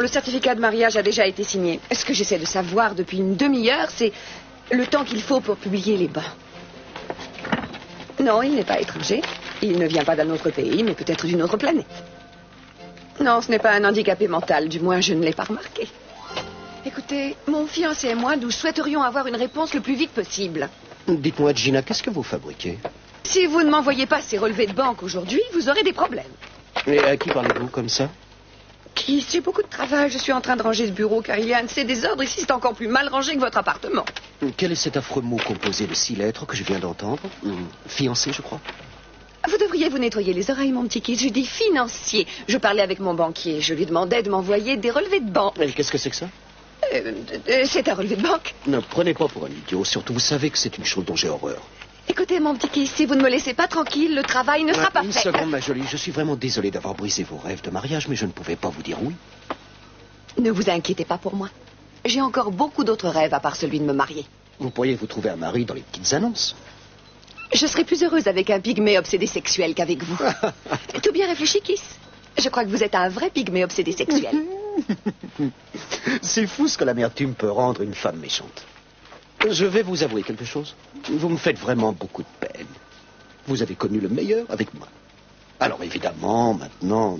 certificat de mariage a déjà été signé. Ce que j'essaie de savoir depuis une demi-heure, c'est le temps qu'il faut pour publier les bans. Non, il n'est pas étranger. Il ne vient pas d'un autre pays, mais peut-être d'une autre planète. Non, ce n'est pas un handicapé mental, du moins je ne l'ai pas remarqué. Écoutez, mon fiancé et moi, nous souhaiterions avoir une réponse le plus vite possible. Dites-moi, Gina, qu'est-ce que vous fabriquez? Si vous ne m'envoyez pas ces relevés de banque aujourd'hui, vous aurez des problèmes. Et à qui parlez-vous comme ça? Qui? J'ai beaucoup de travail. Je suis en train de ranger ce bureau car il y a un de ces désordres ici. C'est encore plus mal rangé que votre appartement. Quel est cet affreux mot composé de 6 lettres que je viens d'entendre? Fiancé, je crois. Vous devriez vous nettoyer les oreilles, mon petit kid. Je dis financier. Je parlais avec mon banquier. Je lui demandais de m'envoyer des relevés de banque. Et qu'est-ce que c'est que ça? C'est un relevé de banque. Ne prenez pas pour un idiot. Surtout, vous savez que c'est une chose dont j'ai horreur. Écoutez, mon petit kid, si vous ne me laissez pas tranquille, le travail ne sera pas fait. Une seconde, ma jolie. Je suis vraiment désolé d'avoir brisé vos rêves de mariage, mais je ne pouvais pas vous dire oui. Ne vous inquiétez pas pour moi. J'ai encore beaucoup d'autres rêves à part celui de me marier. Vous pourriez vous trouver un mari dans les petites annonces. Je serais plus heureuse avec un pygmée obsédé sexuel qu'avec vous. Tout bien réfléchi, Kiss. Je crois que vous êtes un vrai pygmée obsédé sexuel. C'est fou ce que l'amertume peut rendre une femme méchante. Je vais vous avouer quelque chose. Vous me faites vraiment beaucoup de peine. Vous avez connu le meilleur avec moi. Alors évidemment, maintenant,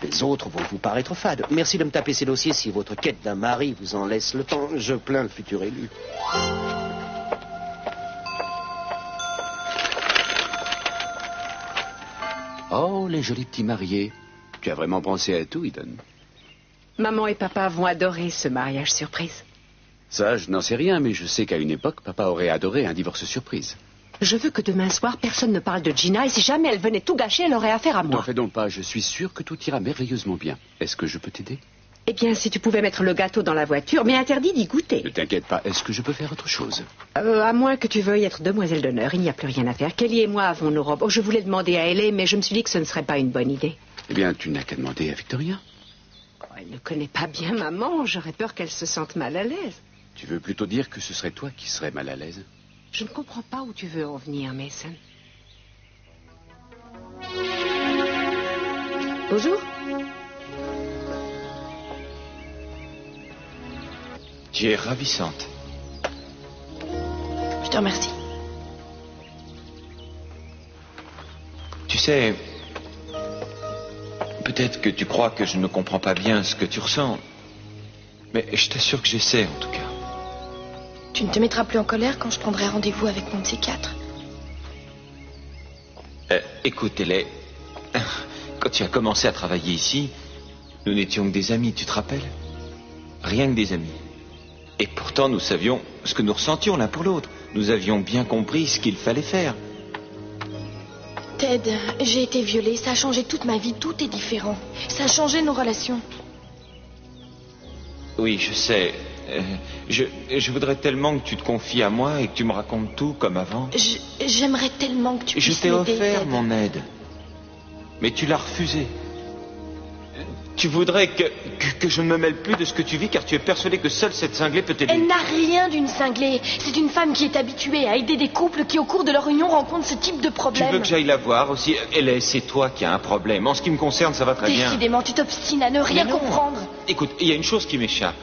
les autres vont vous paraître fades. Merci de me taper ces dossiers si votre quête d'un mari vous en laisse le temps. Je plains le futur élu. Oh, les jolis petits mariés. Tu as vraiment pensé à tout, Eden. Maman et papa vont adorer ce mariage surprise. Ça, je n'en sais rien, mais je sais qu'à une époque, papa aurait adoré un divorce surprise. Je veux que demain soir, personne ne parle de Gina, et si jamais elle venait tout gâcher, elle aurait affaire à moi. N'en fais donc pas, je suis sûr que tout ira merveilleusement bien. Est-ce que je peux t'aider? Eh bien, si tu pouvais mettre le gâteau dans la voiture, mais interdit d'y goûter. Ne t'inquiète pas, est-ce que je peux faire autre chose? À moins que tu veuilles être demoiselle d'honneur, il n'y a plus rien à faire. Kelly et moi avons nos robes. Oh, je voulais demander à Ellie, mais je me suis dit que ce ne serait pas une bonne idée. Eh bien, tu n'as qu'à demander à Victoria. Oh, elle ne connaît pas bien maman, j'aurais peur qu'elle se sente mal à l'aise. Tu veux plutôt dire que ce serait toi qui serais mal à l'aise? Je ne comprends pas où tu veux en venir, Mason. Bonjour. Tu es ravissante. Je te remercie. Tu sais, peut-être que tu crois que je ne comprends pas bien ce que tu ressens, mais je t'assure que j'essaie en tout cas. Tu ne te mettras plus en colère quand je prendrai rendez-vous avec mon psychiatre. Écoute, Ellie, quand tu as commencé à travailler ici, nous n'étions que des amis, tu te rappelles? Rien que des amis. Et pourtant, nous savions ce que nous ressentions l'un pour l'autre. Nous avions bien compris ce qu'il fallait faire. Ted, j'ai été violée, ça a changé toute ma vie, tout est différent. Ça a changé nos relations. Oui, je sais. Je voudrais tellement que tu te confies à moi et que tu me racontes tout comme avant. J'aimerais tellement que tu puisses Je t'ai m'aider, offert Ted. mon aide. Mais tu l'as refusé. Tu voudrais que je ne me mêle plus de ce que tu vis car tu es persuadé que seule cette cinglée peut t'aider. Elle n'a rien d'une cinglée. C'est une femme qui est habituée à aider des couples qui, au cours de leur union, rencontrent ce type de Tu problème. veux que j'aille la voir aussi? Elle, c'est toi qui as un problème. En ce qui me concerne, ça va très bien. Décidément, tu t'obstines à ne rien Mais non. comprendre. Écoute, il y a une chose qui m'échappe.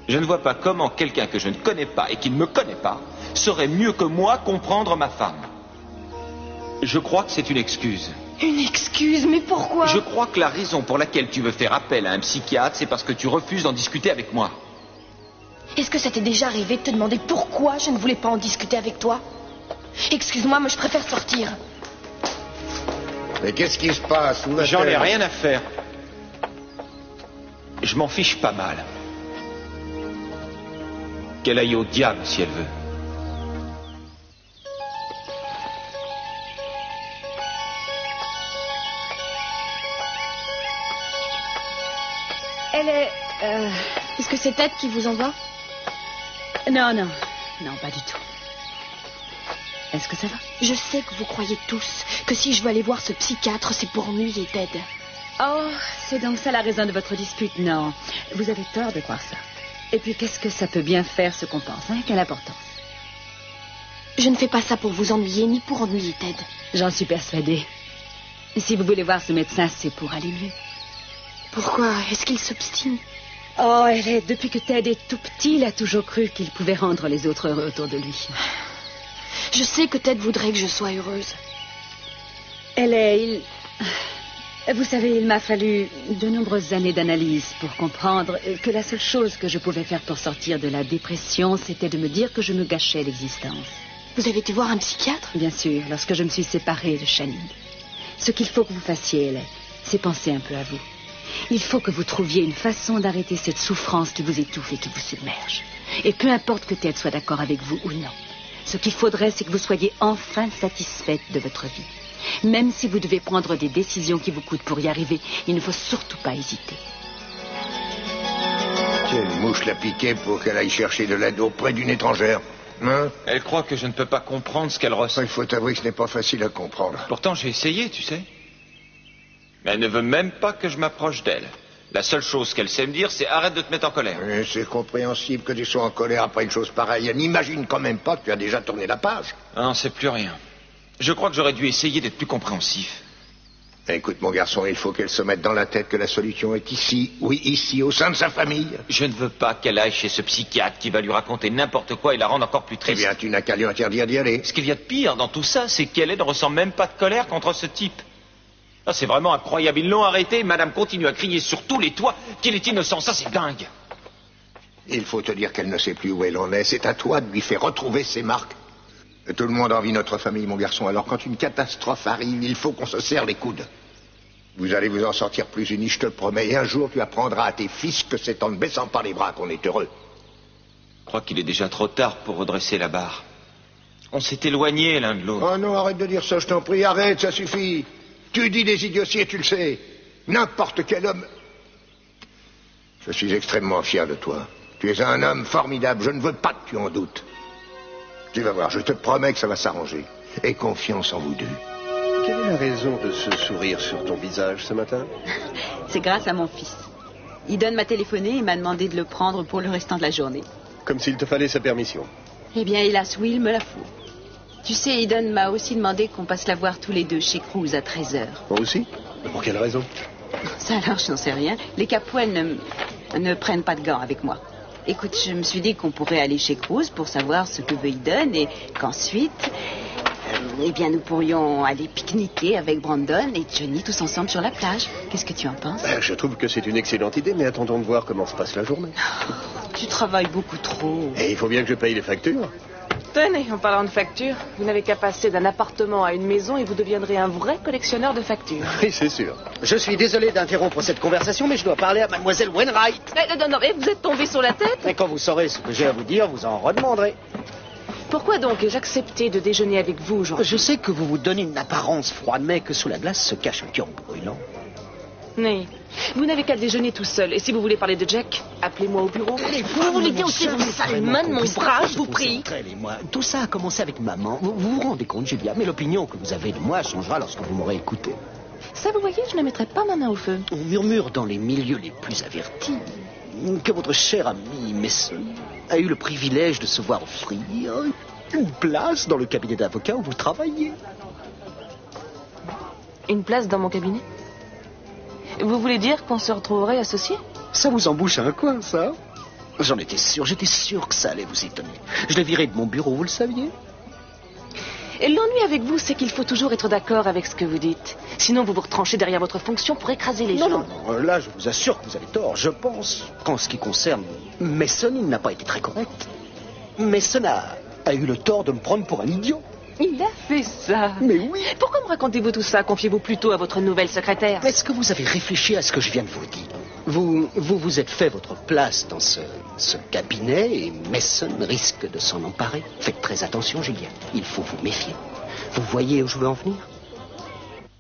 Je ne vois pas comment quelqu'un que je ne connais pas et qui ne me connaît pas saurait mieux que moi comprendre ma femme. Je crois que c'est une excuse. Une excuse, mais pourquoi? Je crois que la raison pour laquelle tu veux faire appel à un psychiatre, c'est parce que tu refuses d'en discuter avec moi. Est-ce que ça t'est déjà arrivé de te demander pourquoi je ne voulais pas en discuter avec toi? Excuse-moi, mais je préfère sortir. Mais qu'est-ce qui se passe? J'en ai rien à faire. Je m'en fiche pas mal. Qu'elle aille au diable si elle veut. Elle est... Est-ce que c'est Ted qui vous envoie? Non, pas du tout. Est-ce que ça va? Je sais que vous croyez tous que si je veux aller voir ce psychiatre, c'est pour ennuyer Ted. Oh, c'est donc ça la raison de votre dispute? Non, vous avez tort de croire ça. Et puis, qu'est-ce que ça peut bien faire ce qu'on pense, hein? Quelle importance? Je ne fais pas ça pour vous ennuyer, ni pour ennuyer Ted. J'en suis persuadée. Si vous voulez voir ce médecin, c'est pour aller mieux. Pourquoi est-ce qu'il s'obstine? Oh, depuis que Ted est tout petit, il a toujours cru qu'il pouvait rendre les autres heureux autour de lui. Je sais que Ted voudrait que je sois heureuse. Vous savez, il m'a fallu de nombreuses années d'analyse pour comprendre que la seule chose que je pouvais faire pour sortir de la dépression, c'était de me dire que je me gâchais l'existence. Vous avez été voir un psychiatre? Bien sûr, lorsque je me suis séparée de Channing. Ce qu'il faut que vous fassiez, Ellie, c'est penser un peu à vous. Il faut que vous trouviez une façon d'arrêter cette souffrance qui vous étouffe et qui vous submerge. Et peu importe que Ted soit d'accord avec vous ou non, ce qu'il faudrait, c'est que vous soyez enfin satisfaite de votre vie. Même si vous devez prendre des décisions qui vous coûtent pour y arriver, il ne faut surtout pas hésiter. Quelle mouche l'a piqué pour qu'elle aille chercher de l'aide auprès d'une étrangère, hein? Elle croit que je ne peux pas comprendre ce qu'elle ressent. Il faut avouer que ce n'est pas facile à comprendre. Pourtant, j'ai essayé, tu sais. Mais elle ne veut même pas que je m'approche d'elle. La seule chose qu'elle sait me dire, c'est arrête de te mettre en colère. C'est compréhensible que tu sois en colère après une chose pareille. Elle n'imagine quand même pas que tu as déjà tourné la page. Non, c'est plus rien. Je crois que j'aurais dû essayer d'être plus compréhensif. Écoute, mon garçon, il faut qu'elle se mette dans la tête que la solution est ici, oui, ici, au sein de sa famille. Je ne veux pas qu'elle aille chez ce psychiatre qui va lui raconter n'importe quoi et la rendre encore plus Eh triste. bien, tu n'as qu'à lui interdire d'y aller. Ce qu'il y a de pire dans tout ça, c'est qu'elle ne ressent même pas de colère contre ce type. Ah, c'est vraiment incroyable. Ils l'ont arrêté, madame continue à crier sur tous les toits qu'il est innocent. Ça, c'est dingue. Il faut te dire qu'elle ne sait plus où elle en est. C'est à toi de lui faire retrouver ses marques. Tout le monde envie notre famille, mon garçon. Alors, quand une catastrophe arrive, il faut qu'on se serre les coudes. Vous allez vous en sortir plus unis, je te le promets. Et un jour, tu apprendras à tes fils que c'est en ne baissant pas les bras qu'on est heureux. Je crois qu'il est déjà trop tard pour redresser la barre. On s'est éloignés l'un de l'autre. Oh non, arrête de dire ça, je t'en prie. Arrête, ça suffit. Tu dis des idioties et tu le sais. N'importe quel homme... Je suis extrêmement fier de toi. Tu es un homme formidable. Je ne veux pas que tu en doutes. Tu vas voir, je te promets que ça va s'arranger. Aie confiance en vous deux. Quelle est la raison de ce sourire sur ton visage ce matin? C'est grâce à mon fils. Eden m'a téléphoné et m'a demandé de le prendre pour le restant de la journée. Comme s'il te fallait sa permission. Eh bien, hélas, oui, il me la fout. Tu sais, Eden m'a aussi demandé qu'on passe la voir tous les deux chez Cruz à 13h. Moi aussi? Mais pour quelle raison? Ça alors, je n'en sais rien. Les Capwell ne prennent pas de gants avec moi. Écoute, je me suis dit qu'on pourrait aller chez Cruz pour savoir ce que veut Eden et qu'ensuite, eh bien, nous pourrions aller pique-niquer avec Brandon et Johnny tous ensemble sur la plage. Qu'est-ce que tu en penses? Je trouve que c'est une excellente idée, mais attendons de voir comment se passe la journée. Tu travailles beaucoup trop. Et il faut bien que je paye les factures. Tenez, en parlant de factures, vous n'avez qu'à passer d'un appartement à une maison et vous deviendrez un vrai collectionneur de factures. Oui, c'est sûr. Je suis désolé d'interrompre cette conversation, mais je dois parler à mademoiselle Wainwright. Non, mais vous êtes tombé sur la tête? Et quand vous saurez ce que j'ai à vous dire, vous en redemanderez. Pourquoi donc ai-je accepté de déjeuner avec vous aujourd'hui? Je sais que vous vous donnez une apparence froide, mais que sous la glace se cache un cœur brûlant. Mais vous n'avez qu'à déjeuner tout seul. Et si vous voulez parler de Jack, appelez-moi au bureau. Vous voulez bien ôter vos sales mains de mon bras, je vous prie. Tout ça a commencé avec maman. Vous vous rendez compte, Julia? Mais l'opinion que vous avez de moi changera lorsque vous m'aurez écouté. Ça, vous voyez, je ne mettrai pas ma main au feu. On murmure dans les milieux les plus avertis que votre cher ami Mason a eu le privilège de se voir offrir une place dans le cabinet d'avocat où vous travaillez. Une place dans mon cabinet? Vous voulez dire qu'on se retrouverait associés? Ça vous embouche un coin, ça? J'en étais sûr, j'étais sûr que ça allait vous étonner. Je l'ai viré de mon bureau, vous le saviez? Et l'ennui avec vous, c'est qu'il faut toujours être d'accord avec ce que vous dites. Sinon, vous vous retranchez derrière votre fonction pour écraser les gens. Non, là, je vous assure que vous avez tort. Je pense qu'en ce qui concerne Mason, il n'a pas été très correct. Mason a eu le tort de me prendre pour un idiot. Il a fait ça. Mais oui. Pourquoi me racontez-vous tout ça? Confiez-vous plutôt à votre nouvelle secrétaire. Est-ce que vous avez réfléchi à ce que je viens de vous dire? Vous êtes fait votre place dans ce cabinet et Mason risque de s'en emparer. Faites très attention, Julia. Il faut vous méfier. Vous voyez où je veux en venir?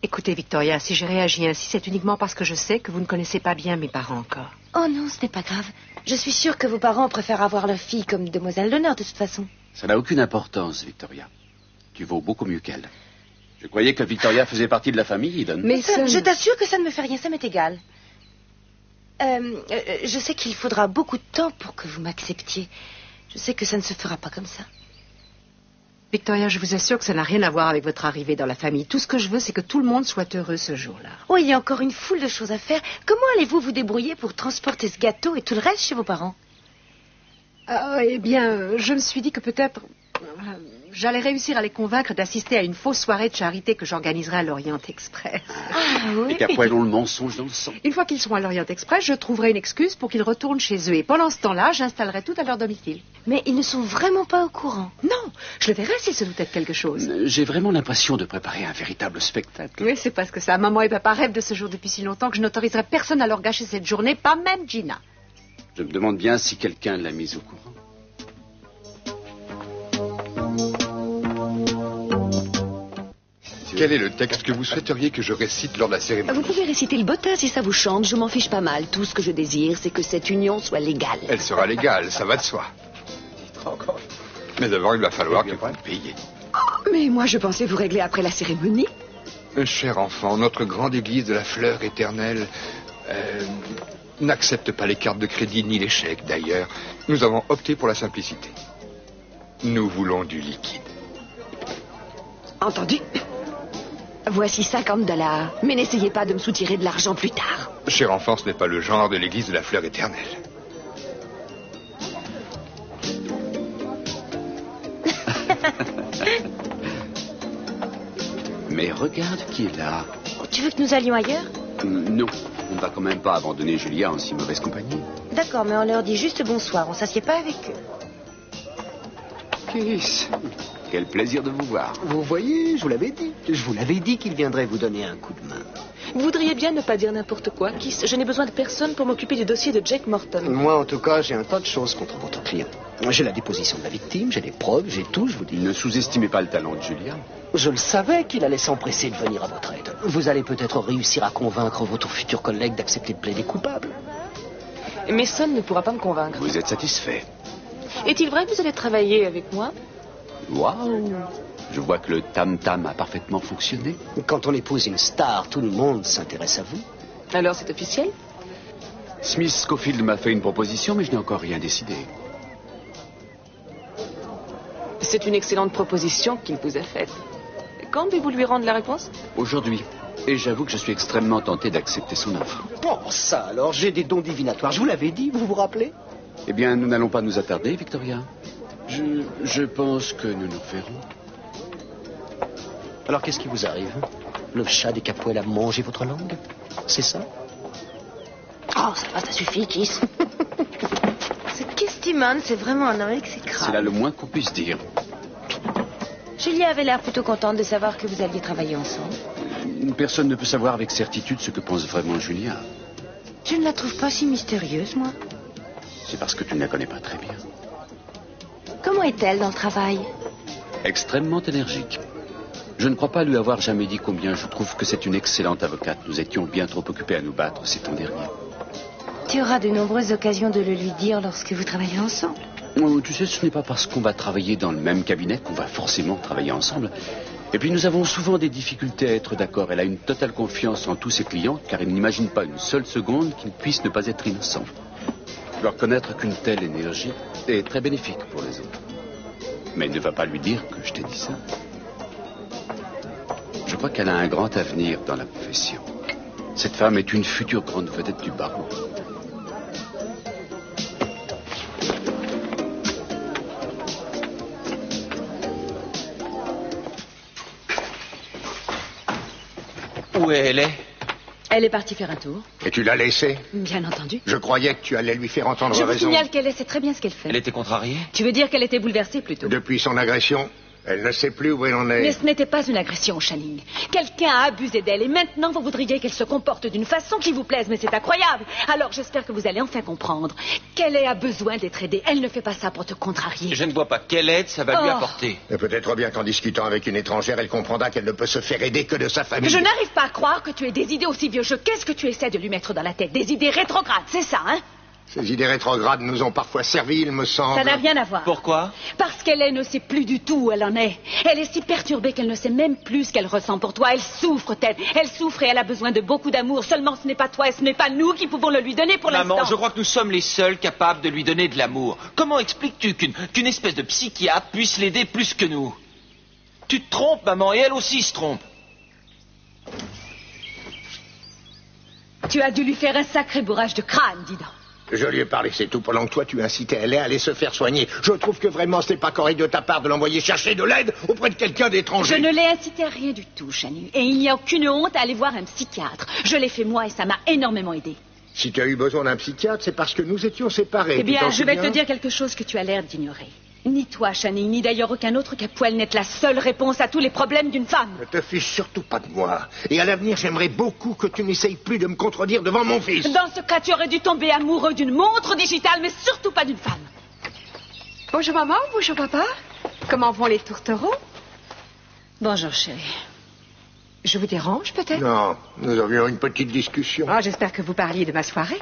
Écoutez, Victoria, si j'ai réagi ainsi, c'est uniquement parce que je sais que vous ne connaissez pas bien mes parents encore. Oh non, ce n'est pas grave. Je suis sûre que vos parents préfèrent avoir leur fille comme demoiselle d'honneur de toute façon. Ça n'a aucune importance, Victoria. Tu vaux beaucoup mieux qu'elle. Je croyais que Victoria faisait partie de la famille, Eden. Mais je t'assure que ça ne me fait rien, ça m'est égal. Je sais qu'il faudra beaucoup de temps pour que vous m'acceptiez. Je sais que ça ne se fera pas comme ça. Victoria, je vous assure que ça n'a rien à voir avec votre arrivée dans la famille. Tout ce que je veux, c'est que tout le monde soit heureux ce jour-là. Oh, il y a encore une foule de choses à faire. Comment allez-vous vous débrouiller pour transporter ce gâteau et tout le reste chez vos parents? Eh bien, je me suis dit que peut-être j'allais réussir à les convaincre d'assister à une fausse soirée de charité que j'organiserai à l'Orient Express. Ah oui. Et qu'après, ils ont le mensonge dans le sang. Une fois qu'ils seront à l'Orient Express, je trouverai une excuse pour qu'ils retournent chez eux. Et pendant ce temps-là, j'installerai tout à leur domicile. Mais ils ne sont vraiment pas au courant. Non, je le verrai s'ils se doutent de quelque chose. J'ai vraiment l'impression de préparer un véritable spectacle. Oui, c'est parce que ça. Maman et papa rêvent de ce jour depuis si longtemps que je n'autoriserai personne à leur gâcher cette journée, pas même Gina. Je me demande bien si quelqu'un l'a mise au courant. Quel est le texte que vous souhaiteriez que je récite lors de la cérémonie? Vous pouvez réciter le bottin si ça vous chante. Je m'en fiche pas mal. Tout ce que je désire, c'est que cette union soit légale. Elle sera légale, ça va de soi. Mais d'abord, il va falloir que vous payiez. Oh, mais moi, je pensais vous régler après la cérémonie. Cher enfant, notre grande église de la fleur éternelle n'accepte pas les cartes de crédit ni les chèques, d'ailleurs. Nous avons opté pour la simplicité. Nous voulons du liquide. Entendu. Voici $50. Mais n'essayez pas de me soutirer de l'argent plus tard. Cher enfant, ce n'est pas le genre de l'église de la fleur éternelle. Mais regarde qui est là. Tu veux que nous allions ailleurs? Non, on ne va quand même pas abandonner Julia en si mauvaise compagnie. D'accord, mais on leur dit juste bonsoir. On s'assied pas avec eux. Kiss, quel plaisir de vous voir. Vous voyez, je vous l'avais dit. Je vous l'avais dit qu'il viendrait vous donner un coup de main. Vous voudriez bien ne pas dire n'importe quoi, Kiss. Je n'ai besoin de personne pour m'occuper du dossier de Jake Morton. Moi, en tout cas, j'ai un tas de choses contre votre client. J'ai la déposition de la victime, j'ai les preuves, j'ai tout, je vous dis. Ne sous-estimez pas le talent de Julia. Je le savais qu'il allait s'empresser de venir à votre aide. Vous allez peut-être réussir à convaincre votre futur collègue d'accepter de plaider coupable. Mason ne pourra pas me convaincre. Vous êtes satisfait? Est-il vrai que vous allez travailler avec moi? Waouh! Je vois que le tam-tam a parfaitement fonctionné. Quand on épouse une star, tout le monde s'intéresse à vous. Alors c'est officiel? Smith Scofield m'a fait une proposition, mais je n'ai encore rien décidé. C'est une excellente proposition qu'il vous a faite. Quand devez-vous lui rendre la réponse? Aujourd'hui. Et j'avoue que je suis extrêmement tenté d'accepter son offre. Bon, ça alors, j'ai des dons divinatoires. Je vous l'avais dit, vous vous rappelez? Eh bien, nous n'allons pas nous attarder, Victoria. Je pense que nous nous reverrons. Alors, qu'est-ce qui vous arrive? Le chat des Capoel a mangé votre langue? C'est ça? Oh, ça va, ça suffit, Kiss. Ce Kiss Timon, c'est vraiment un homme exécrable. C'est là le moins qu'on puisse dire. Julia avait l'air plutôt contente de savoir que vous alliez travailler ensemble. Personne ne peut savoir avec certitude ce que pense vraiment Julia. Je ne la trouve pas si mystérieuse, moi. C'est parce que tu ne la connais pas très bien. Comment est-elle dans le travail? Extrêmement énergique. Je ne crois pas lui avoir jamais dit combien je trouve que c'est une excellente avocate. Nous étions bien trop occupés à nous battre ces temps derniers. Tu auras de nombreuses occasions de le lui dire lorsque vous travaillez ensemble. Oh, tu sais, ce n'est pas parce qu'on va travailler dans le même cabinet qu'on va forcément travailler ensemble. Et puis nous avons souvent des difficultés à être d'accord. Elle a une totale confiance en tous ses clients, car elle n'imagine pas une seule seconde qu'ils puissent ne pas être innocents. Je dois reconnaître qu'une telle énergie est très bénéfique pour les autres. Mais ne va pas lui dire que je t'ai dit ça. Je crois qu'elle a un grand avenir dans la profession. Cette femme est une future grande vedette du barreau. Où elle est? Elle est partie faire un tour. Et tu l'as laissée? Bien entendu. Je croyais que tu allais lui faire entendre Je vous raison. signale qu'elle sait très bien ce qu'elle fait. Elle était contrariée? Tu veux dire qu'elle était bouleversée plutôt? Depuis son agression, elle ne sait plus où elle en est. Mais ce n'était pas une agression, Channing. Quelqu'un a abusé d'elle et maintenant vous voudriez qu'elle se comporte d'une façon qui vous plaise, mais c'est incroyable. Alors j'espère que vous allez enfin comprendre qu'elle a besoin d'être aidée. Elle ne fait pas ça pour te contrarier. Je ne vois pas quelle aide ça va lui apporter. Et peut-être bien qu'en discutant avec une étrangère, elle comprendra qu'elle ne peut se faire aider que de sa famille. Je n'arrive pas à croire que tu aies des idées aussi vieux jeu. Qu'est-ce que tu essaies de lui mettre dans la tête? Des idées rétrogrades, c'est ça, hein? Ces idées rétrogrades nous ont parfois servi, il me semble. Ça n'a rien à voir. Pourquoi? Parce qu'elle ne sait plus du tout où elle en est. Elle est si perturbée qu'elle ne sait même plus ce qu'elle ressent pour toi. Elle souffre, Ted. Elle souffre et elle a besoin de beaucoup d'amour. Seulement, ce n'est pas toi et ce n'est pas nous qui pouvons le lui donner pour l'instant. Maman, je crois que nous sommes les seuls capables de lui donner de l'amour. Comment expliques-tu qu'une espèce de psychiatre puisse l'aider plus que nous? Tu te trompes, maman, et elle aussi se trompe. Tu as dû lui faire un sacré bourrage de crâne, dis donc. Je lui ai parlé, c'est tout, pendant que toi tu incitais elle à aller se faire soigner. Je trouve que vraiment c'est pas correct de ta part de l'envoyer chercher de l'aide auprès de quelqu'un d'étranger. Je ne l'ai incité à rien du tout, Chanu. Et il n'y a aucune honte à aller voir un psychiatre. Je l'ai fait moi et ça m'a énormément aidé. Si tu as eu besoin d'un psychiatre, c'est parce que nous étions séparés. Eh bien, je vais te dire quelque chose que tu as l'air d'ignorer. Ni toi, Chani, ni d'ailleurs aucun autre Capoel n'est la seule réponse à tous les problèmes d'une femme. Ne te fiche surtout pas de moi. Et à l'avenir, j'aimerais beaucoup que tu n'essayes plus de me contredire devant mon fils. Dans ce cas, tu aurais dû tomber amoureux d'une montre digitale, mais surtout pas d'une femme. Bonjour maman, bonjour papa. Comment vont les tourtereaux? Bonjour, chérie. Je vous dérange peut-être? Non, nous avions une petite discussion. Ah, j'espère que vous parliez de ma soirée.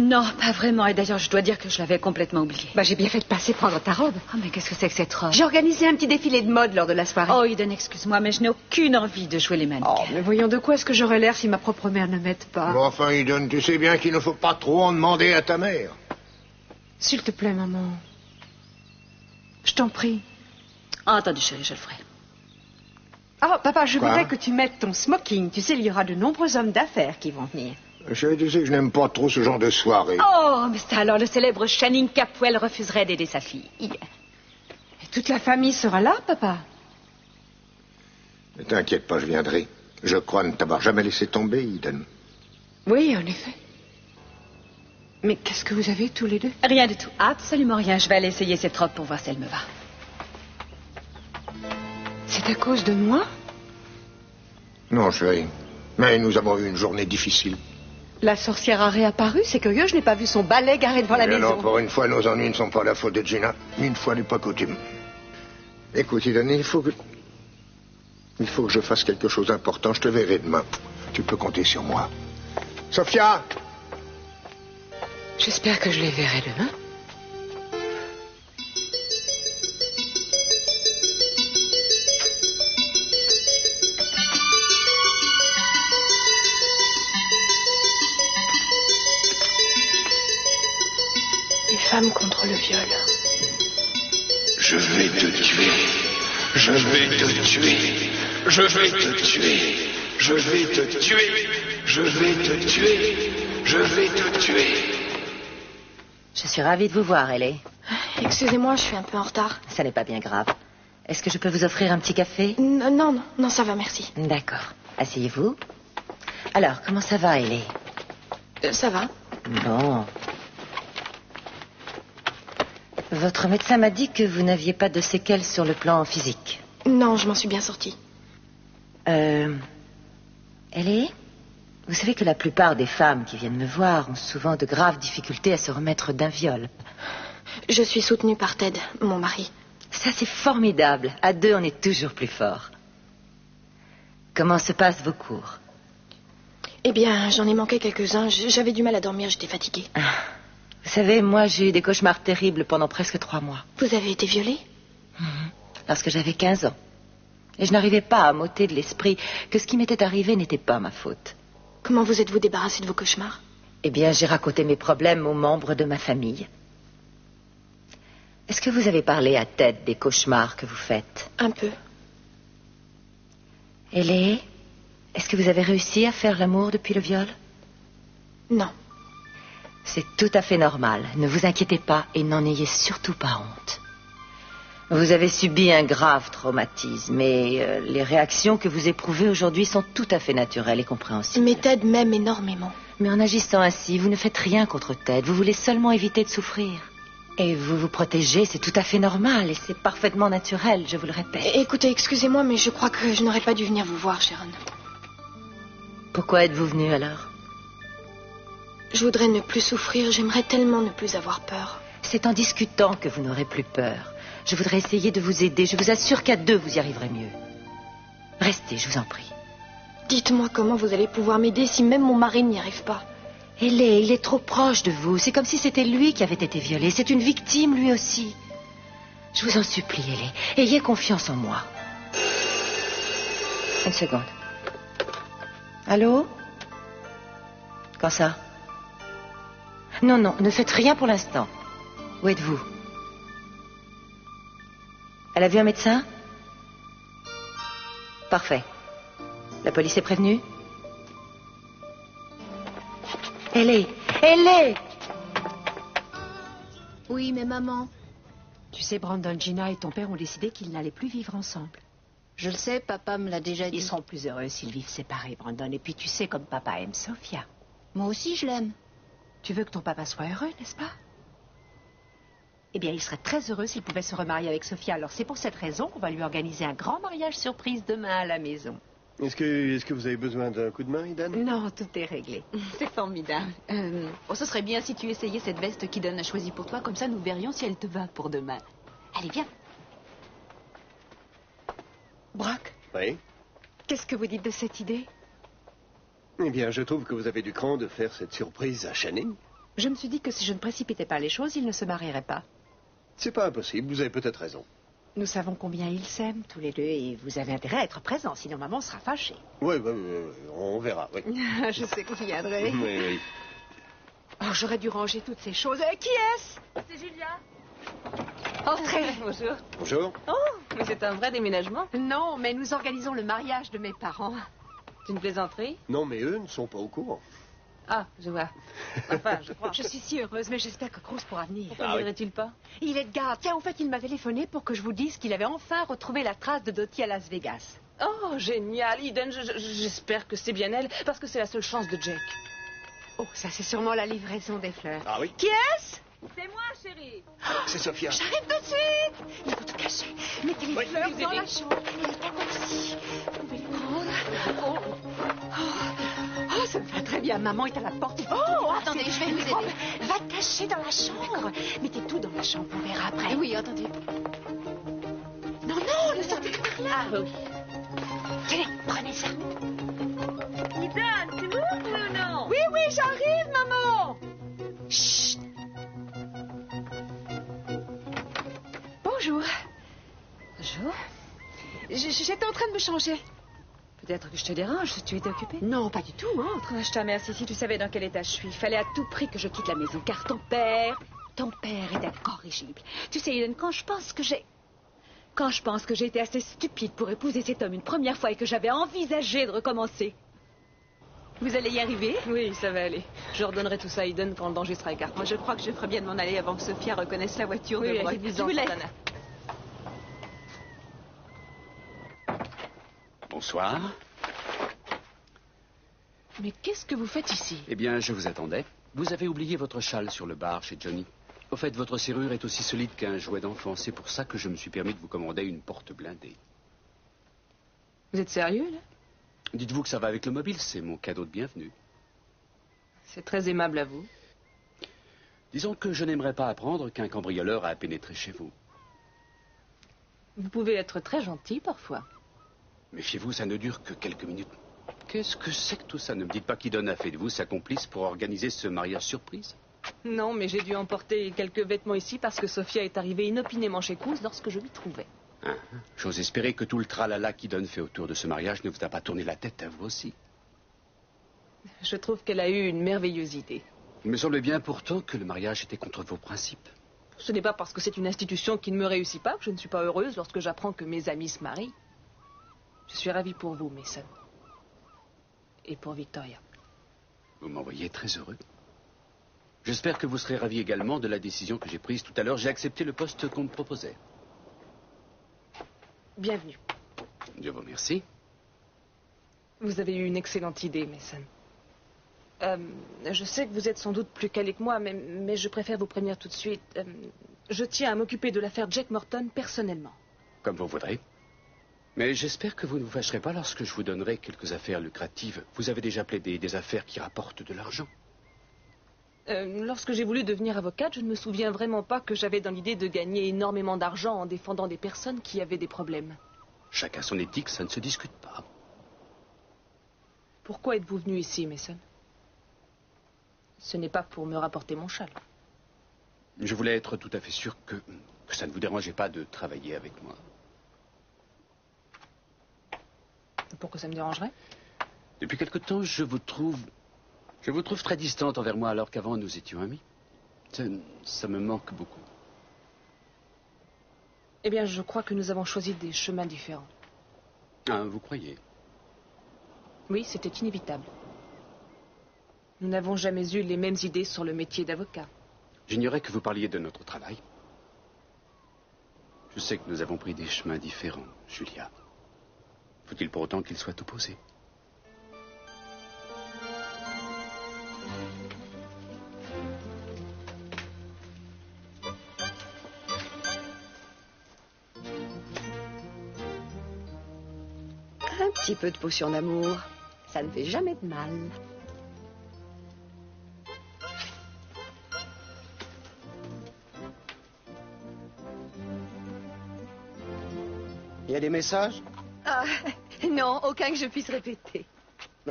Non, pas vraiment. Et d'ailleurs, je dois dire que je l'avais complètement oublié. J'ai bien fait de passer prendre ta robe. Oh, mais qu'est-ce que c'est que cette robe? J'ai organisé un petit défilé de mode lors de la soirée. Oh, Eden, excuse-moi, mais je n'ai aucune envie de jouer les mannequins. Oh, mais voyons, de quoi est-ce que j'aurais l'air si ma propre mère ne m'aide pas? Bon, enfin, Eden, tu sais bien qu'il ne faut pas trop en demander à ta mère. S'il te plaît, maman. Je t'en prie. Ah, entendu, chérie, je le ferai. Ah, papa, je Quoi? voudrais que tu mettes ton smoking. Tu sais, il y aura de nombreux hommes d'affaires qui vont venir. Chérie, tu sais que je n'aime pas trop ce genre de soirée. Oh, mais ça alors, le célèbre Channing Capoel refuserait d'aider sa fille. Et toute la famille sera là, papa? Ne t'inquiète pas, je viendrai. Je crois ne t'avoir jamais laissé tomber, Eden. Oui, en effet. Mais qu'est-ce que vous avez tous les deux? Rien du tout, absolument rien. Je vais aller essayer cette robe pour voir si elle me va. C'est à cause de moi? Non, chérie. Mais nous avons eu une journée difficile. La sorcière a réapparu? C'est curieux, je n'ai pas vu son balai garé devant la Mais maison. non, pour une fois, nos ennuis ne sont pas la faute de Gina. Une fois n'est pas coutume. Écoute, Eden, il faut que je fasse quelque chose d'important. Je te verrai demain. Tu peux compter sur moi. Sophia! J'espère que je les verrai demain. Femme contre le viol. Je vais te tuer. Je vais te tuer. Je vais te tuer. Je vais te tuer. Je vais te tuer. Je vais te tuer. Je suis ravie de vous voir, Ellie. Excusez-moi, je suis un peu en retard. Ça n'est pas bien grave. Est-ce que je peux vous offrir un petit café? Non, ça va, merci. D'accord. Asseyez-vous. Alors, comment ça va, Ellie? Ça va. Bon. Votre médecin m'a dit que vous n'aviez pas de séquelles sur le plan physique. Non, je m'en suis bien sortie. Ellie, vous savez que la plupart des femmes qui viennent me voir ont souvent de graves difficultés à se remettre d'un viol. Je suis soutenue par Ted, mon mari. Ça, c'est formidable. À deux, on est toujours plus fort. Comment se passent vos cours? Eh bien, j'en ai manqué quelques-uns. J'avais du mal à dormir, j'étais fatiguée. Vous savez, moi, j'ai eu des cauchemars terribles pendant presque 3 mois. Vous avez été violée? Lorsque j'avais 15 ans. Et je n'arrivais pas à m'ôter de l'esprit que ce qui m'était arrivé n'était pas ma faute. Comment vous êtes-vous débarrassée de vos cauchemars? Eh bien, j'ai raconté mes problèmes aux membres de ma famille. Est-ce que vous avez parlé à Ted des cauchemars que vous faites? Un peu. Ellie, est-ce que vous avez réussi à faire l'amour depuis le viol? Non. C'est tout à fait normal. Ne vous inquiétez pas et n'en ayez surtout pas honte. Vous avez subi un grave traumatisme et les réactions que vous éprouvez aujourd'hui sont tout à fait naturelles et compréhensibles. Mais Ted m'aime énormément. Mais en agissant ainsi, vous ne faites rien contre Ted. Vous voulez seulement éviter de souffrir. Et vous vous protégez, c'est tout à fait normal et c'est parfaitement naturel, je vous le répète. Écoutez, excusez-moi, mais je crois que je n'aurais pas dû venir vous voir, Sharon. Pourquoi êtes-vous venu alors? Je voudrais ne plus souffrir, j'aimerais tellement ne plus avoir peur. C'est en discutant que vous n'aurez plus peur. Je voudrais essayer de vous aider. Je vous assure qu'à deux, vous y arriverez mieux. Restez, je vous en prie. Dites-moi comment vous allez pouvoir m'aider si même mon mari n'y arrive pas. Il est trop proche de vous. C'est comme si c'était lui qui avait été violé. C'est une victime, lui aussi. Je vous en supplie, Ellie. Ayez confiance en moi. Une seconde. Allô? Quand ça? Non, ne faites rien pour l'instant. Où êtes-vous? Elle a vu un médecin? Parfait. La police est prévenue? Elle est. Oui, mais maman... Tu sais, Brandon, Gina et ton père ont décidé qu'ils n'allaient plus vivre ensemble. Je le sais, papa me l'a déjà dit. Ils seront plus heureux s'ils vivent séparés, Brandon. Et puis tu sais comme papa aime Sophia. Moi aussi, je l'aime. Tu veux que ton papa soit heureux, n'est-ce pas? Eh bien, il serait très heureux s'il pouvait se remarier avec Sophia. Alors c'est pour cette raison qu'on va lui organiser un grand mariage surprise demain à la maison. Est-ce que vous avez besoin d'un coup de main, Eden? Non, tout est réglé. C'est formidable. Ce serait bien si tu essayais cette veste qu'Eden a choisie pour toi. Comme ça, nous verrions si elle te va pour demain. Allez, viens. Brock, Oui? qu'est-ce que vous dites de cette idée? Eh bien, je trouve que vous avez du cran de faire cette surprise à Channing. Je me suis dit que si je ne précipitais pas les choses, ils ne se marieraient pas. C'est pas impossible, vous avez peut-être raison. Nous savons combien ils s'aiment, tous les deux, et vous avez intérêt à être présents, sinon maman sera fâchée. Oui, on verra, oui. Je sais que vous viendrez. Oui. Oh, j'aurais dû ranger toutes ces choses. Qui est-ce? C'est Julia. Entrez. Bonjour. Bonjour. Oh, mais c'est un vrai déménagement. Non, mais nous organisons le mariage de mes parents. C'est une plaisanterie? Non, mais eux ne sont pas au courant. Ah, je vois. Enfin, je crois. Je suis si heureuse, mais j'espère que Cruz pourra venir. Pourquoi ne viendrait-il pas? Il est de garde. Tiens, en fait, il m'a téléphoné pour que je vous dise qu'il avait enfin retrouvé la trace de Dottie à Las Vegas. Oh, génial. Eden, j'espère que c'est bien elle, parce que c'est la seule chance de Jack. Oh, ça, c'est sûrement la livraison des fleurs. Ah oui? Qui est-ce? C'est moi, chérie. C'est Sophia. J'arrive tout de suite. Il faut tout cacher. Mettez les fleurs dans la chambre. Et les cadeaux aussi. Vous pouvez les prendre. Oh, ça me va très bien. Maman est à la porte. Oh, Attendez, je vais vous aider. Va te cacher dans la chambre. Mettez tout dans la chambre. On verra après. Oui, attendez. Non, ne sortez pas là. Ah oui. Tenez, prenez ça. Eden, tu m'ouvres ou non? Oui, j'arrive, maman. Chut. Bonjour. Bonjour. J'étais en train de me changer. Peut-être que je te dérange, tu étais occupée? Non, pas du tout, entre. Je te remercie. Si tu savais dans quel état je suis, il fallait à tout prix que je quitte la maison, car ton père est incorrigible. Tu sais, Eden, quand je pense que j'ai été assez stupide pour épouser cet homme une première fois et que j'avais envisagé de recommencer. Vous allez y arriver? Oui, ça va aller. Je redonnerai tout ça à Eden quand le danger sera écarté. Moi, je crois que je ferais bien de m'en aller avant que Sophia reconnaisse la voiture Oui, de Brock. allez-vous-en, Je vous laisse. Santana. Bonsoir. Mais qu'est-ce que vous faites ici? Eh bien, je vous attendais. Vous avez oublié votre châle sur le bar chez Johnny. Au fait, votre serrure est aussi solide qu'un jouet d'enfant. C'est pour ça que je me suis permis de vous commander une porte blindée. Vous êtes sérieux, là? Dites-vous que ça va avec le mobile, c'est mon cadeau de bienvenue. C'est très aimable à vous. Disons que je n'aimerais pas apprendre qu'un cambrioleur a pénétré chez vous. Vous pouvez être très gentil parfois. Méfiez-vous, ça ne dure que quelques minutes. Qu'est-ce que c'est que tout ça? Ne me dites pas qu'Eden a fait de vous sa complice pour organiser ce mariage surprise. Non, mais j'ai dû emporter quelques vêtements ici parce que Sophia est arrivée inopinément chez Cruz lorsque je m'y trouvais. J'ose espérer que tout le tralala qu'Eden fait autour de ce mariage ne vous a pas tourné la tête à vous aussi. Je trouve qu'elle a eu une merveilleuse idée. Il me semble bien pourtant que le mariage était contre vos principes. Ce n'est pas parce que c'est une institution qui ne me réussit pas que je ne suis pas heureuse lorsque j'apprends que mes amis se marient. Je suis ravie pour vous, Mason. Et pour Victoria. Vous m'envoyez très heureux. J'espère que vous serez ravi également de la décision que j'ai prise tout à l'heure. J'ai accepté le poste qu'on me proposait. Bienvenue. Je vous remercie. Vous avez eu une excellente idée, Mason. Je sais que vous êtes sans doute plus calé que moi, mais je préfère vous prévenir tout de suite. Je tiens à m'occuper de l'affaire Jack Morton personnellement. Comme vous voudrez. Mais j'espère que vous ne vous fâcherez pas lorsque je vous donnerai quelques affaires lucratives. Vous avez déjà plaidé des affaires qui rapportent de l'argent. Lorsque j'ai voulu devenir avocate, je ne me souviens vraiment pas que j'avais dans l'idée de gagner énormément d'argent en défendant des personnes qui avaient des problèmes. Chacun son éthique, ça ne se discute pas. Pourquoi êtes-vous venu ici, Mason? Ce n'est pas pour me rapporter mon châle. Je voulais être tout à fait sûr que ça ne vous dérangeait pas de travailler avec moi. Pourquoi ça me dérangerait? Depuis quelque temps, je vous trouve très distante envers moi alors qu'avant nous étions amis. Ça me manque beaucoup. Eh bien, je crois que nous avons choisi des chemins différents. Ah, vous croyez? Oui, c'était inévitable. Nous n'avons jamais eu les mêmes idées sur le métier d'avocat. J'ignorais que vous parliez de notre travail. Je sais que nous avons pris des chemins différents, Julia. Faut-il pour autant qu'ils soient opposés? Un petit peu de potion d'amour, ça ne fait jamais de mal. Il y a des messages? Ah, non, aucun que je puisse répéter.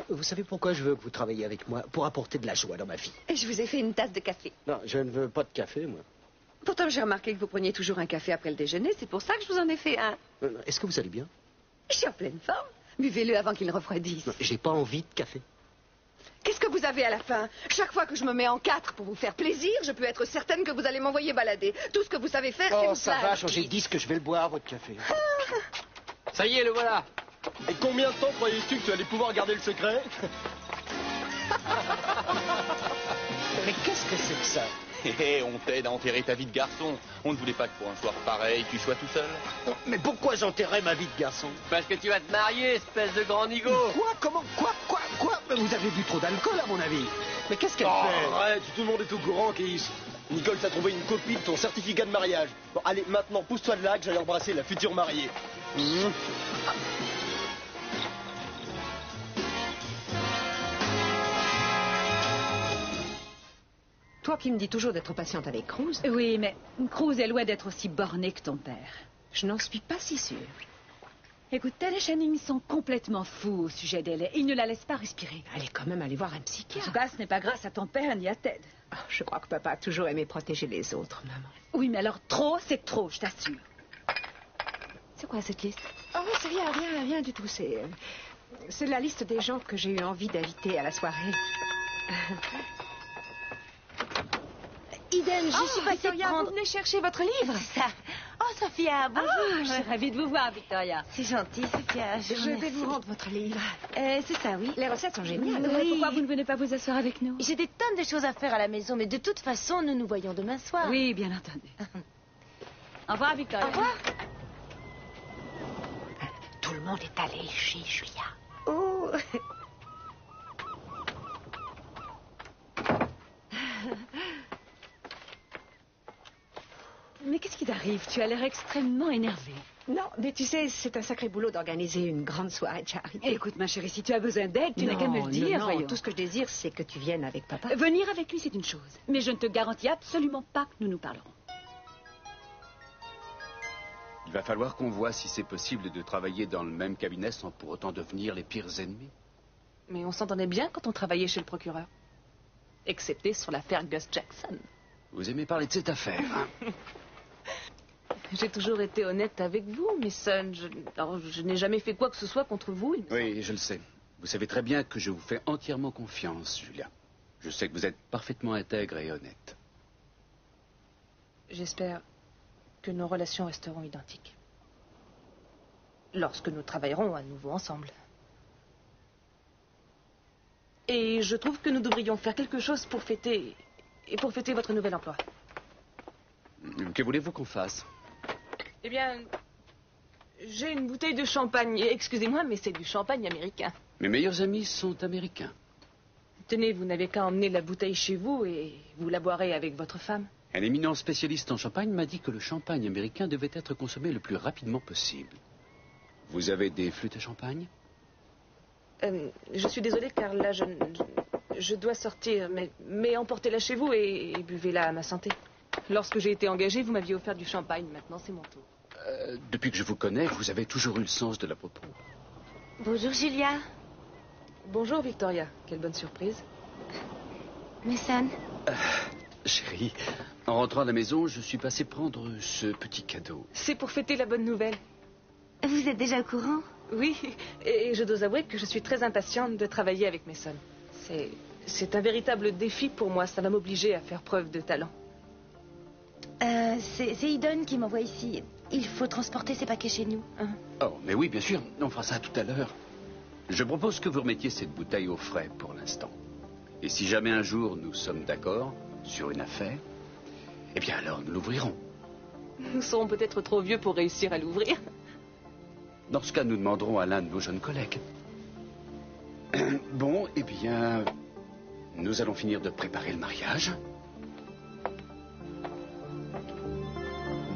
Vous savez pourquoi je veux que vous travailliez avec moi? Pour apporter de la joie dans ma vie. Je vous ai fait une tasse de café. Non, je ne veux pas de café, moi. Pourtant, j'ai remarqué que vous preniez toujours un café après le déjeuner. C'est pour ça que je vous en ai fait un. Est-ce que vous allez bien? Je suis en pleine forme. Buvez-le avant qu'il ne refroidisse. J'ai pas envie de café. Qu'est-ce que vous avez à la fin? Chaque fois que je me mets en quatre pour vous faire plaisir, je peux être certaine que vous allez m'envoyer balader. Tout ce que vous savez faire, c'est Oh, vous ça plaindre. va, changer 10 que je vais le boire, votre café. Ça y est, le voilà. Et combien de temps croyais-tu que tu allais pouvoir garder le secret? Mais qu'est-ce que c'est que ça? Hé, on t'aide à enterrer ta vie de garçon. On ne voulait pas que pour un soir pareil, tu sois tout seul. Mais pourquoi j'enterrais ma vie de garçon? Parce que tu vas te marier, espèce de grand nigo. Quoi? Comment? Quoi? Mais vous avez bu trop d'alcool, à mon avis. Mais qu'est-ce qu'elle fait? Arrête, tout le monde est au courant, Keith. Nicole t'a trouvé une copie de ton certificat de mariage. Bon, allez, maintenant, pousse-toi de là que j'aille embrasser la future mariée. Toi qui me dis toujours d'être patiente avec Cruz. Oui, mais Cruz est loin d'être aussi borné que ton père. Je n'en suis pas si sûre. Écoute, Ted et Channing sont complètement fous au sujet d'elle. Ils ne la laissent pas respirer. Elle est quand même allée voir un En psychiatre. tout cas, ce n'est pas grâce à ton père ni à Ted. Oh, je crois que papa a toujours aimé protéger les autres, maman. Oui, mais alors trop, c'est trop, je t'assure. C'est quoi cette liste? Oh, c'est rien du tout. C'est la liste des gens que j'ai eu envie d'inviter à la soirée. Eden, je suis passée Victoria, prendre... vous venez chercher votre livre? Ça. Oh, Sophia, bonjour. Je suis ravie de vous voir, Victoria. C'est gentil, Sophia. Je vais vous rendre votre livre. C'est ça, oui. Les recettes sont géniales. Oui. Pourquoi vous ne venez pas vous asseoir avec nous? J'ai des tonnes de choses à faire à la maison, mais de toute façon, nous nous voyons demain soir. Oui, bien entendu. Au revoir, Victoria. Au revoir. Tout le monde est allé chez Julia. Oh. Mais qu'est-ce qui t'arrive? Tu as l'air extrêmement énervée. Non, mais tu sais, c'est un sacré boulot d'organiser une grande soirée de charité. Écoute, ma chérie, si tu as besoin d'aide, tu n'as qu'à me le dire, non, voyons. tout ce que je désire, c'est que tu viennes avec papa. Venir avec lui, c'est une chose. Mais je ne te garantis absolument pas que nous nous parlerons. Il va falloir qu'on voit si c'est possible de travailler dans le même cabinet sans pour autant devenir les pires ennemis. Mais on s'entendait bien quand on travaillait chez le procureur. Excepté sur l'affaire Gus Jackson. Vous aimez parler de cette affaire, hein? J'ai toujours été honnête avec vous, Miss Sun. Je n'ai jamais fait quoi que ce soit contre vous. Oui, je le sais. Vous savez très bien que je vous fais entièrement confiance, Julia. Je sais que vous êtes parfaitement intègre et honnête. J'espère que nos relations resteront identiques. Lorsque nous travaillerons à nouveau ensemble. Et je trouve que nous devrions faire quelque chose pour fêter votre nouvel emploi. Que voulez-vous qu'on fasse? Eh bien, j'ai une bouteille de champagne. Excusez-moi, mais c'est du champagne américain. Mes meilleurs amis sont américains. Tenez, vous n'avez qu'à emmener la bouteille chez vous et vous la boirez avec votre femme. Un éminent spécialiste en champagne m'a dit que le champagne américain devait être consommé le plus rapidement possible. Vous avez des flûtes à champagne? Je suis désolée car là, je dois sortir, mais emportez-la chez vous et buvez-la à ma santé. Lorsque j'ai été engagée, vous m'aviez offert du champagne. Maintenant, c'est mon tour. Depuis que je vous connais, vous avez toujours eu le sens de la propos. Bonjour, Julia. Bonjour, Victoria. Quelle bonne surprise. Mason. Chérie, en rentrant à la maison, je suis passé prendre ce petit cadeau. C'est pour fêter la bonne nouvelle. Vous êtes déjà au courant? Oui, et je dois avouer que je suis très impatiente de travailler avec Mason. C'est un véritable défi pour moi. Ça va m'obliger à faire preuve de talent. C'est Eden qui m'envoie ici. il faut transporter ces paquets chez nous. Hein. Oh, mais oui, bien sûr. On fera ça tout à l'heure. Je propose que vous remettiez cette bouteille au frais pour l'instant. Et si jamais un jour nous sommes d'accord sur une affaire, eh bien alors nous l'ouvrirons. Nous serons peut-être trop vieux pour réussir à l'ouvrir. Dans ce cas, nous demanderons à l'un de nos jeunes collègues. Bon, eh bien, nous allons finir de préparer le mariage.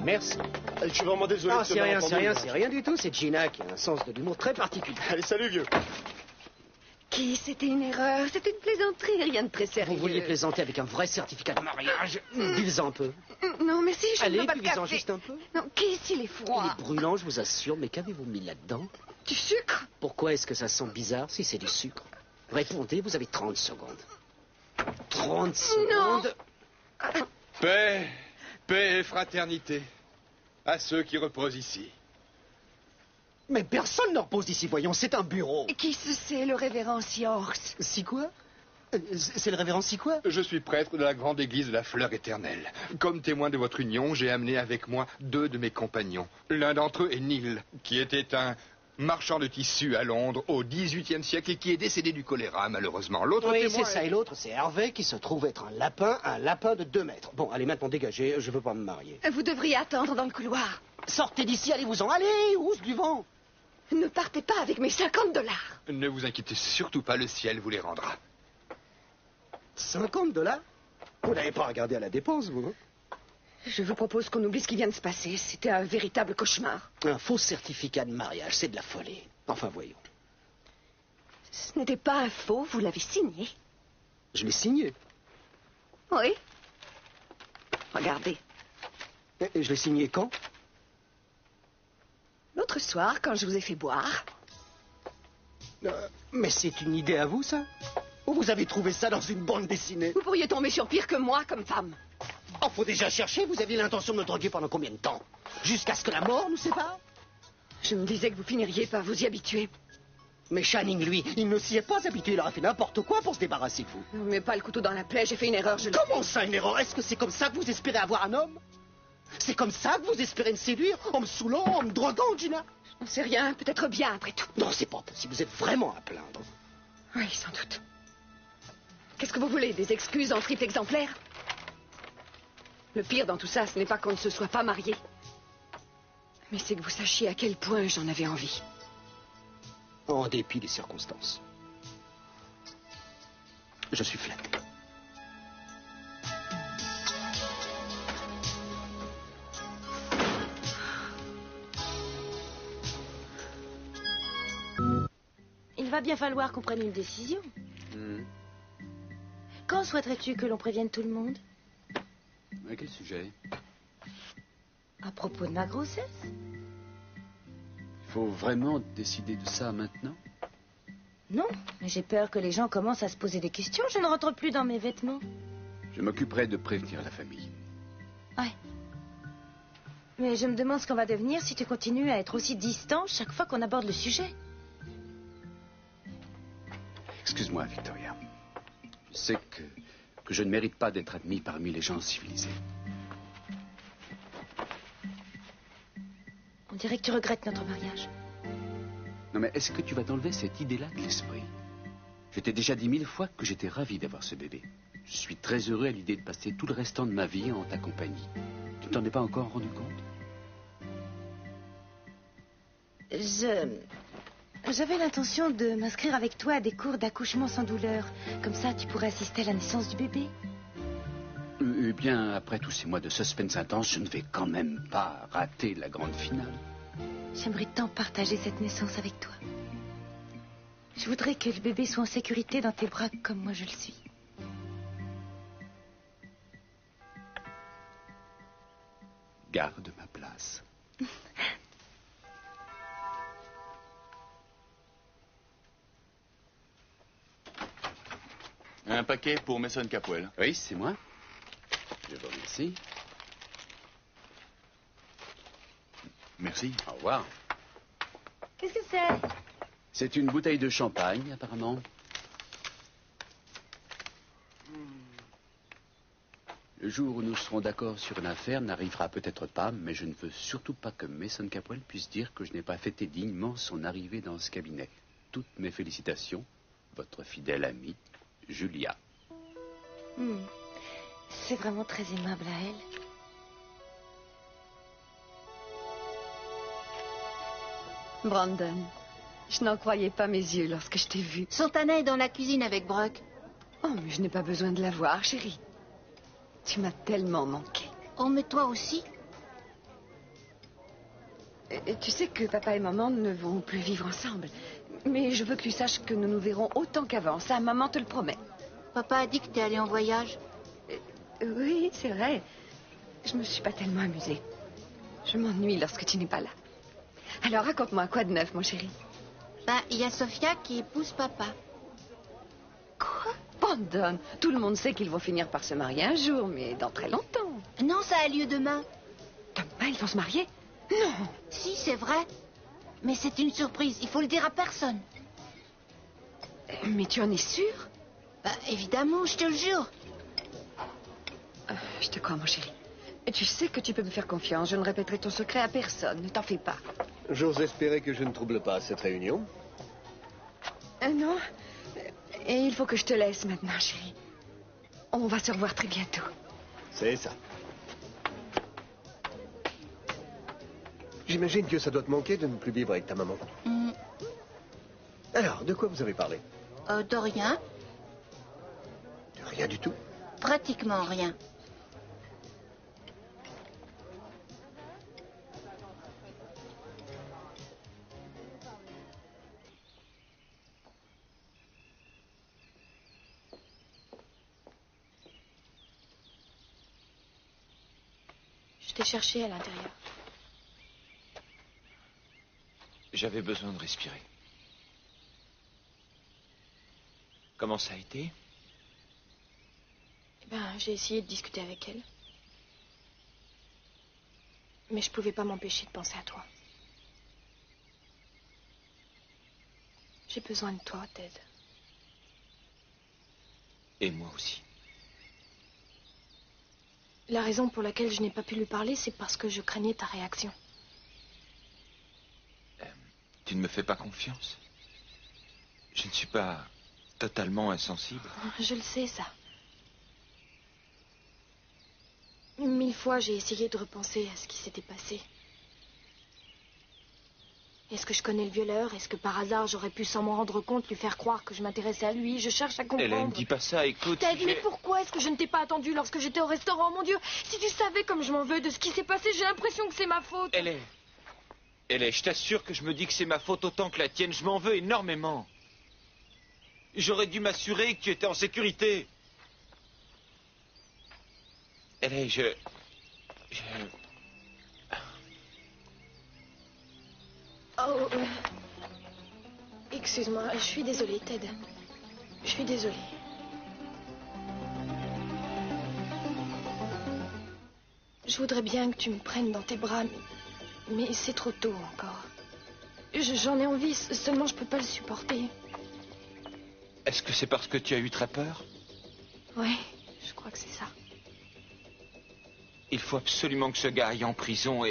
Merci. Je suis vraiment désolé. Ah, c'est rien du tout. C'est Gina qui a un sens de l'humour très particulier. Allez, salut, vieux. Qui, c'était une erreur, c'était une plaisanterie, rien de très sérieux. Vous vouliez plaisanter avec un vrai certificat de mariage? Buvez-en un peu. Non, merci, je ne veux pas de buvez-en café. juste un peu. Non, Keith, il est froid. Il est brûlant, je vous assure, mais qu'avez-vous mis là-dedans? Du sucre. Pourquoi est-ce que ça sent bizarre si c'est du sucre? Répondez, vous avez 30 secondes. 30 secondes. Paix et fraternité à ceux qui reposent ici. Mais personne ne repose ici, voyons, c'est un bureau. Qui c'est, le révérend Siors? Si quoi? C'est le révérend si quoi? Je suis prêtre de la grande église de la fleur éternelle. Comme témoin de votre union, j'ai amené avec moi 2 de mes compagnons. L'un d'entre eux est Neil, qui était un marchand de tissus à Londres au XVIIIe siècle et qui est décédé du choléra, malheureusement. L'autre Oui, témoin c'est ça, et l'autre, c'est Hervé, qui se trouve être un lapin de 2 mètres. Bon, allez, maintenant, dégagez, je veux pas me marier. Vous devriez attendre dans le couloir. Sortez d'ici, allez-vous-en, allez, housse du vent. Ne partez pas avec mes $50. Ne vous inquiétez surtout pas, le ciel vous les rendra. $50? Vous n'avez pas regardé à la dépense, vous, hein? Je vous propose qu'on oublie ce qui vient de se passer. C'était un véritable cauchemar. Un faux certificat de mariage, c'est de la folie. Enfin, voyons. Ce n'était pas un faux, vous l'avez signé. Je l'ai signé. Oui. Regardez. Et je l'ai signé quand? L'autre soir, quand je vous ai fait boire. Mais c'est une idée à vous, ça? Ou vous avez trouvé ça dans une bande dessinée? Vous pourriez tomber sur pire que moi comme femme. Oh, faut déjà chercher. Vous aviez l'intention de me droguer pendant combien de temps? Jusqu'à ce que la mort nous sépare? Je me disais que vous finiriez par vous y habituer. Mais Channing, lui, il ne s'y est pas habitué. Il aurait fait n'importe quoi pour se débarrasser de vous. Ne mets pas le couteau dans la plaie, j'ai fait une erreur, je le Comment ça, une erreur? Est-ce que c'est comme ça que vous espérez avoir un homme? C'est comme ça que vous espérez me séduire? En me saoulant, en me droguant, Gina? Je n'en sais rien, peut-être bien après tout. Non, c'est pas possible. Vous êtes vraiment à plaindre. Oui, sans doute. Qu'est-ce que vous voulez? Des excuses en triple exemplaire? Le pire dans tout ça, ce n'est pas qu'on ne se soit pas marié. Mais c'est que vous sachiez à quel point j'en avais envie. En dépit des circonstances. Je suis flatté. Il va bien falloir qu'on prenne une décision. Quand souhaiterais-tu que l'on prévienne tout le monde? À quel sujet? À propos de ma grossesse. Il faut vraiment décider de ça maintenant? Non, mais j'ai peur que les gens commencent à se poser des questions. Je ne rentre plus dans mes vêtements. Je m'occuperai de prévenir la famille. Ouais. Mais je me demande ce qu'on va devenir si tu continues à être aussi distant chaque fois qu'on aborde le sujet. Excuse-moi, Victoria. Je sais que je ne mérite pas d'être admis parmi les gens civilisés. On dirait que tu regrettes notre mariage. Non, mais est-ce que tu vas t'enlever cette idée-là de l'esprit? Je t'ai déjà dit 1000 fois que j'étais ravi d'avoir ce bébé. Je suis très heureux à l'idée de passer tout le restant de ma vie en ta compagnie. Tu ne t'en es pas encore rendu compte? J'avais l'intention de m'inscrire avec toi à des cours d'accouchement sans douleur. Comme ça, tu pourrais assister à la naissance du bébé. Eh bien, après tous ces mois de suspense intense, je ne vais quand même pas rater la grande finale. J'aimerais tant partager cette naissance avec toi. Je voudrais que le bébé soit en sécurité dans tes bras comme moi je le suis. Garde ma place. Un paquet pour Mason Capwell. Oui, c'est moi. Je vous remercie. Merci. Au revoir. Qu'est-ce que c'est? C'est une bouteille de champagne, apparemment. Le jour où nous serons d'accord sur une affaire n'arrivera peut-être pas, mais je ne veux surtout pas que Mason Capwell puisse dire que je n'ai pas fêté dignement son arrivée dans ce cabinet. Toutes mes félicitations, votre fidèle amie, Julia. C'est vraiment très aimable à elle. Brandon, je n'en croyais pas mes yeux lorsque je t'ai vu. Santana est dans la cuisine avec Brock. Oh, mais je n'ai pas besoin de la voir, chérie. Tu m'as tellement manqué. Oh, mais toi aussi. Et tu sais que papa et maman ne vont plus vivre ensemble. Mais je veux que tu saches que nous nous verrons autant qu'avant. Ça, maman te le promet. Papa a dit que t'es allé en voyage. Oui, c'est vrai. Je me suis pas tellement amusée. Je m'ennuie lorsque tu n'es pas là. Alors raconte-moi, quoi de neuf, mon chéri? Ben, il y a Sophia qui épouse papa. Quoi? Brandon, tout le monde sait qu'ils vont finir par se marier un jour, mais dans très longtemps. Non, ça a lieu demain. Demain, ils vont se marier? Non. Si, c'est vrai. Mais c'est une surprise, il faut le dire à personne. Mais tu en es sûr? Ben, évidemment, je te le jure. Je te crois, mon chéri. Et tu sais que tu peux me faire confiance. Je ne répéterai ton secret à personne. Ne t'en fais pas. J'ose espérer que je ne trouble pas cette réunion. Non. Et il faut que je te laisse maintenant, chérie. On va se revoir très bientôt. C'est ça. J'imagine que ça doit te manquer de ne plus vivre avec ta maman. Alors, de quoi vous avez parlé? De rien. De rien du tout? Pratiquement rien. Je t'ai cherché à l'intérieur. J'avais besoin de respirer. Comment ça a été? Eh ben, j'ai essayé de discuter avec elle. Mais je pouvais pas m'empêcher de penser à toi. J'ai besoin de toi, Ted. Et moi aussi. La raison pour laquelle je n'ai pas pu lui parler, c'est parce que je craignais ta réaction. Tu ne me fais pas confiance? Je ne suis pas totalement insensible. Je le sais, ça. 1000 fois, j'ai essayé de repenser à ce qui s'était passé. Est-ce que je connais le violeur? Est-ce que par hasard, j'aurais pu, sans m'en rendre compte, lui faire croire que je m'intéressais à lui? Je cherche à comprendre. Hélène, dis pas ça, écoute. Ted, mais pourquoi est-ce que je ne t'ai pas attendu lorsque j'étais au restaurant? Mon Dieu, si tu savais comme je m'en veux de ce qui s'est passé, j'ai l'impression que c'est ma faute. Hélène, je t'assure que je me dis que c'est ma faute autant que la tienne. Je m'en veux énormément. J'aurais dû m'assurer que tu étais en sécurité. Hélène, Oh, excuse-moi, je suis désolée, Ted. Je suis désolée. Je voudrais bien que tu me prennes dans tes bras, mais c'est trop tôt encore. J'en ai envie, seulement je peux pas le supporter. Est-ce que c'est parce que tu as eu très peur? Ouais, je crois que c'est ça. Il faut absolument que ce gars aille en prison.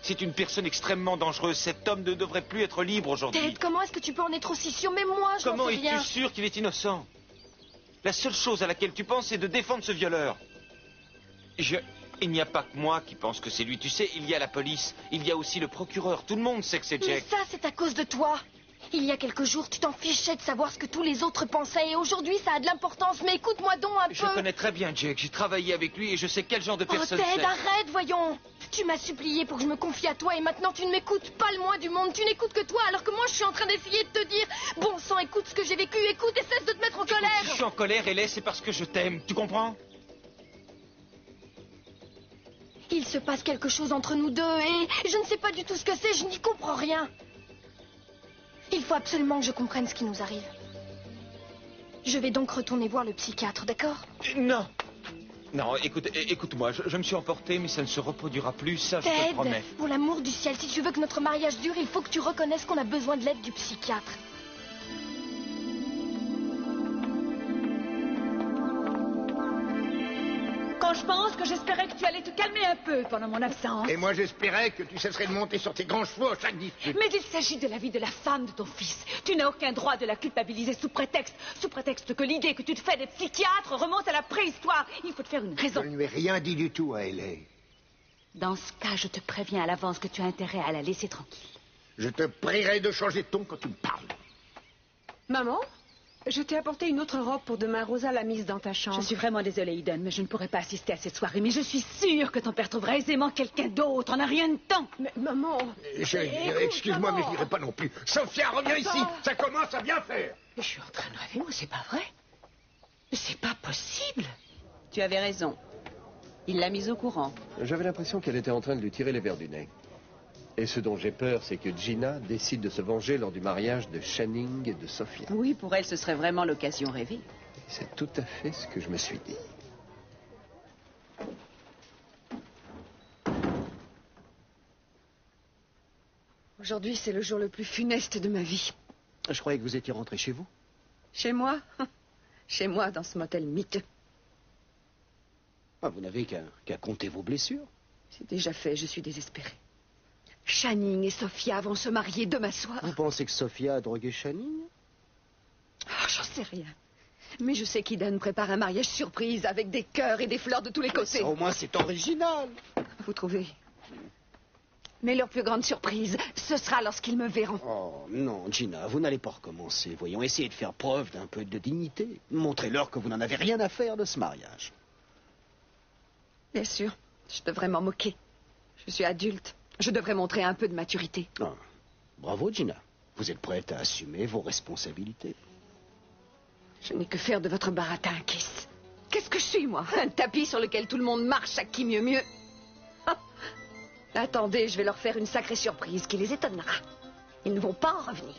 C'est une personne extrêmement dangereuse. Cet homme ne devrait plus être libre aujourd'hui. Ted, comment est-ce que tu peux en être aussi sûr? Même moi, je n'en Comment sais rien. es-tu sûr qu'il est innocent? La seule chose à laquelle tu penses, c'est de défendre ce violeur. Il n'y a pas que moi qui pense que c'est lui. Tu sais, il y a la police. Il y a aussi le procureur. Tout le monde sait que c'est Jack. Mais ça, c'est à cause de toi. Il y a quelques jours, tu t'en fichais de savoir ce que tous les autres pensaient. Et aujourd'hui, ça a de l'importance. Mais écoute-moi donc un peu. Je connais très bien Jack. J'ai travaillé avec lui et je sais quel genre de personne Ted, c'est. arrête, voyons. Tu m'as supplié pour que je me confie à toi et maintenant tu ne m'écoutes pas le moins du monde. Tu n'écoutes que toi alors que moi je suis en train d'essayer de te dire bon sang, écoute ce que j'ai vécu, écoute et cesse de te mettre en colère. Si je suis en colère, Hélène, c'est parce que je t'aime. Tu comprends? Il se passe quelque chose entre nous deux et je ne sais pas du tout ce que c'est, je n'y comprends rien. Il faut absolument que je comprenne ce qui nous arrive. Je vais donc retourner voir le psychiatre, d'accord? Non. Non, écoute-moi, je me suis emporté, mais ça ne se reproduira plus, ça je te le promets. Ted, pour l'amour du ciel, si tu veux que notre mariage dure, il faut que tu reconnaisses qu'on a besoin de l'aide du psychiatre. Franchement, ce que j'espérais que tu allais te calmer un peu pendant mon absence. Et moi, j'espérais que tu cesserais de monter sur tes grands chevaux à chaque dispute. Mais il s'agit de la vie de la femme de ton fils. Tu n'as aucun droit de la culpabiliser sous prétexte que l'idée que tu te fais des psychiatres remonte à la préhistoire. Il faut te faire une raison. Je ne lui ai rien dit du tout à Ellie. Dans ce cas, je te préviens à l'avance que tu as intérêt à la laisser tranquille. Je te prierai de changer de ton quand tu me parles. Maman, je t'ai apporté une autre robe pour demain. Rosa l'a mise dans ta chambre. Je suis vraiment désolée, Eden, mais je ne pourrai pas assister à cette soirée. Mais je suis sûre que ton père trouvera aisément quelqu'un d'autre en un rien de temps. Mais maman... Excuse-moi, mais je n'irai pas non plus. Sophia, reviens ici. Ça commence à bien faire. Je suis en train de rêver, moi, c'est pas vrai. C'est pas possible. Tu avais raison. Il l'a mise au courant. J'avais l'impression qu'elle était en train de lui tirer les vers du nez. Et ce dont j'ai peur, c'est que Gina décide de se venger lors du mariage de Channing et de Sophia. Oui, pour elle, ce serait vraiment l'occasion rêvée. C'est tout à fait ce que je me suis dit. Aujourd'hui, c'est le jour le plus funeste de ma vie. Je croyais que vous étiez rentré chez vous. Chez moi? Chez moi, dans ce motel miteux. Ah, vous n'avez qu'à compter vos blessures. C'est déjà fait, je suis désespérée. Channing et Sophia vont se marier demain soir. Vous pensez que Sophia a drogué Channing? Oh, j'en sais rien. Mais je sais qu'Eden prépare un mariage surprise avec des cœurs et des fleurs de tous les côtés. Ça, au moins, c'est original. Vous trouvez? Mais leur plus grande surprise, ce sera lorsqu'ils me verront. Oh, non, Gina, vous n'allez pas recommencer. Voyons, essayez de faire preuve d'un peu de dignité. Montrez-leur que vous n'en avez rien à faire de ce mariage. Bien sûr, je devrais m'en moquer. Je suis adulte. Je devrais montrer un peu de maturité. Ah, bravo, Gina. Vous êtes prête à assumer vos responsabilités. Je n'ai que faire de votre baratin, Kiss. Qu'est-ce que je suis, moi? Un tapis sur lequel tout le monde marche à qui mieux mieux. Ah. Attendez, je vais leur faire une sacrée surprise qui les étonnera. Ils ne vont pas en revenir.